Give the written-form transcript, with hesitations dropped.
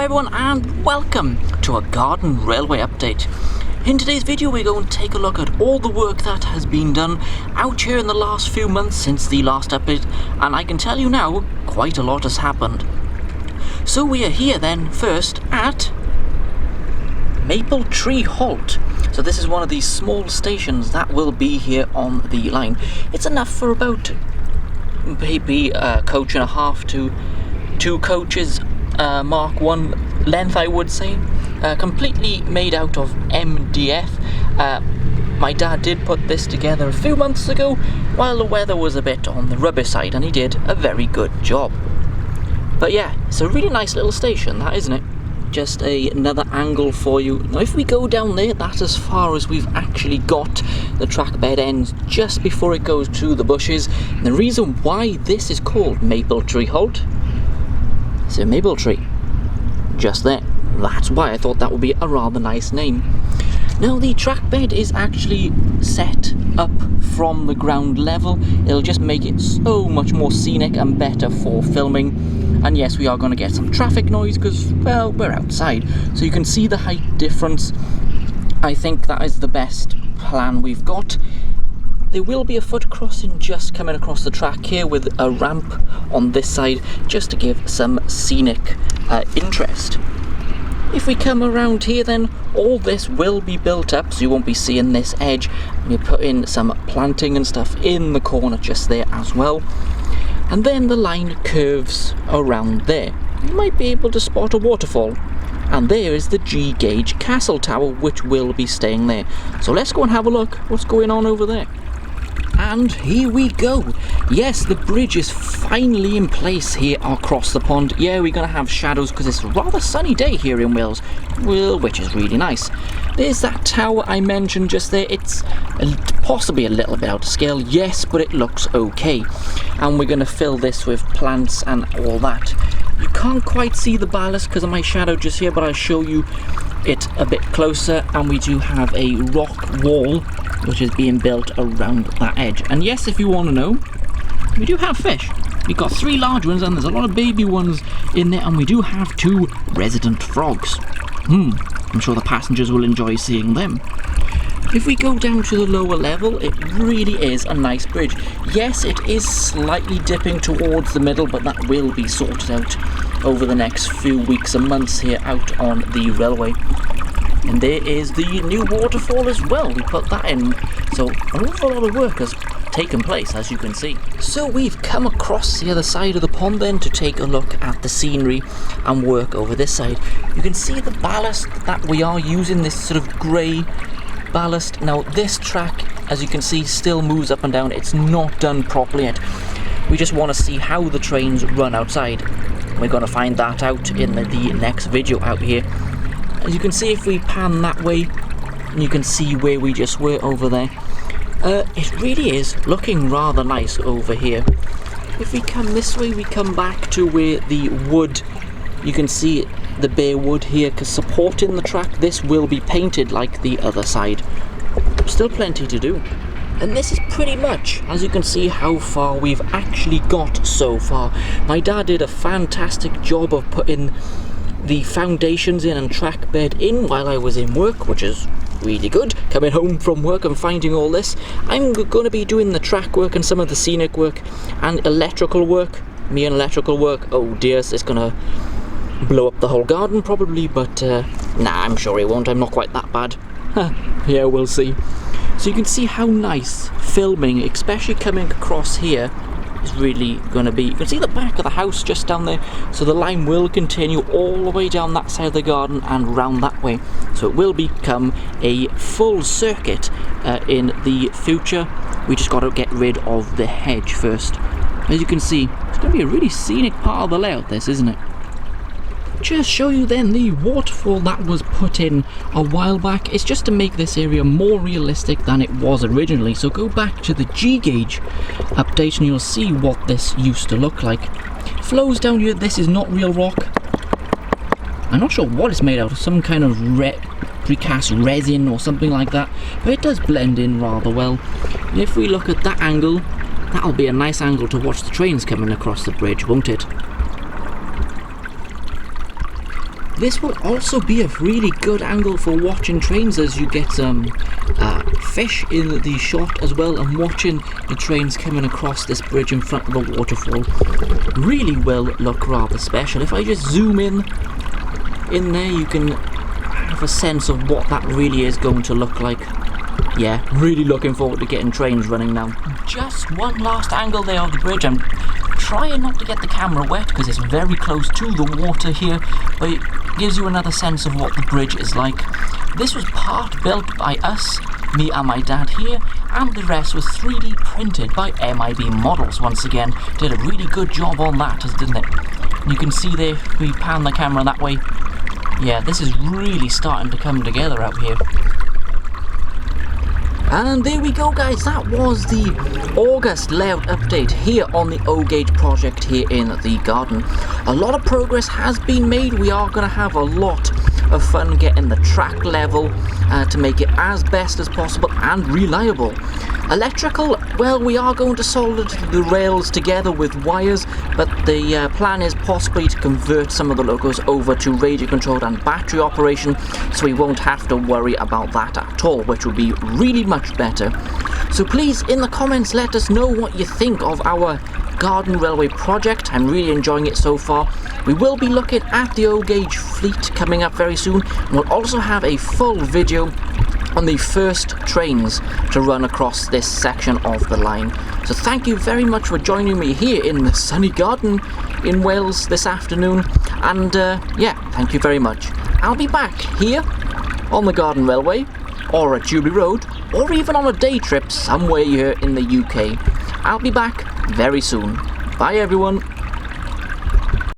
everyone and welcome to a Garden Railway update. In today's video we're going to take a look at all the work that has been done out here in the last few months since the last update, and I can tell you now, quite a lot has happened. So we are here then first at Maple Tree Halt. So this is one of these small stations that will be here on the line. It's enough for about maybe a coach and a half to 2 coaches, Mark 1 length, I would say. Completely made out of MDF. My dad did put this together a few months ago while the weather was a bit on the rubbish side, and he did a very good job. But yeah, it's a really nice little station, that, isn't it? Just another angle for you. Now if we go down there, that's as far as we've actually got. The track bed ends just before it goes to the bushes. And the reason why this is called Maple Tree Halt, it's a maple tree just there. That's why I thought that would be a rather nice name. Now the track bed is actually set up from the ground level. It'll just make it so much more scenic and better for filming. And yes, we are going to get some traffic noise because, well, we're outside. So you can see the height difference. I think that is the best plan we've got. There will be a foot crossing just coming across the track here with a ramp on this side just to give some scenic interest. If we come around here then, all this will be built up, so you won't be seeing this edge. We put in some planting and stuff in the corner just there as well. And then the line curves around there. You might be able to spot a waterfall. And there is the G Gauge Castle Tower, which will be staying there. So let's go and have a look what's going on over there. And here we go. Yes, the bridge is finally in place here across the pond. Yeah, we're going to have shadows because it's a rather sunny day here in Wales, well, which is really nice. There's that tower I mentioned just there. It's possibly a little bit out of scale, yes, but it looks okay. And we're going to fill this with plants and all that. You can't quite see the ballast because of my shadow just here, but I'll show you it a bit closer. And we do have a rock wall which is being built around that edge. And yes, if you want to know, we do have fish. We've got 3 large ones and there's a lot of baby ones in there, and we do have 2 resident frogs. I'm sure the passengers will enjoy seeing them. If we go down to the lower level, it really is a nice bridge. Yes, it is slightly dipping towards the middle, but that will be sorted out over the next few weeks and months here out on the railway. And there is the new waterfall as well. We put that in, so an awful lot of work has taken place, as you can see. So we've come across the other side of the pond then to take a look at the scenery and work over this side. You can see the ballast that we are using, this sort of grey ballast. Now this track, as you can see, still moves up and down. It's not done properly yet. We just want to see how the trains run outside. We're going to find that out in the next video out here. As you can see, if we pan that way, you can see where we just were over there. It really is looking rather nice over here. If we come this way, we come back to where the wood, you can see the bare wood here, because supporting the track, this will be painted like the other side. Still plenty to do. And this is pretty much, as you can see, how far we've actually got so far. My dad did a fantastic job of putting the foundations in and track bed in while I was in work, which is really good. Coming home from work and finding all this, I'm going to be doing the track work and some of the scenic work and electrical work. Me and electrical work, oh dear, it's going to blow up the whole garden probably, but nah, I'm sure it won't. I'm not quite that bad. Yeah, we'll see. So you can see how nice filming, especially coming across here, is really going to be. You can see the back of the house just down there, so the line will continue all the way down that side of the garden and round that way, so it will become a full circuit in the future. We just got to get rid of the hedge first. As you can see, it's going to be a really scenic part of the layout, this, isn't it? Just show you then the waterfall that was put in a while back. It's just to make this area more realistic than it was originally. So go back to the G Gauge update and you'll see what this used to look like. Flows down here. This is not real rock. I'm not sure what it's made out of, some kind of precast resin or something like that, but it does blend in rather well. And if we look at that angle, that'll be a nice angle to watch the trains coming across the bridge, won't it? This will also be a really good angle for watching trains, as you get fish in the shot as well, and watching the trains coming across this bridge in front of the waterfall really will look rather special. If I just zoom in there, you can have a sense of what that really is going to look like. Yeah, really looking forward to getting trains running now. Just one last angle there of the bridge. I'm trying not to get the camera wet because it's very close to the water here, but it gives you another sense of what the bridge is like. This was part built by us, me and my dad here, and the rest was 3D printed by MIB Models. Once again, did a really good job on that, didn't it? You can see there, if we pan the camera that way, yeah, this is really starting to come together out here. And there we go, guys, that was the August layout update here on the O-Gauge project here in the garden. A lot of progress has been made. We are going to have a lot of fun getting the track level to make it as best as possible and reliable. Electrical, well, we are going to solder the rails together with wires, but the plan is possibly to convert some of the locos over to radio controlled and battery operation, so we won't have to worry about that at all, which would be really much better. So please, in the comments, let us know what you think of our Garden Railway project. I'm really enjoying it so far. We will be looking at the O-Gauge fleet coming up very soon, and we'll also have a full video on the first trains to run across this section of the line. So thank you very much for joining me here in the sunny garden in Wales this afternoon, and yeah, thank you very much. I'll be back here on the Garden Railway, or at Jubilee Road, or even on a day trip somewhere here in the UK. I'll be back very soon. Bye everyone.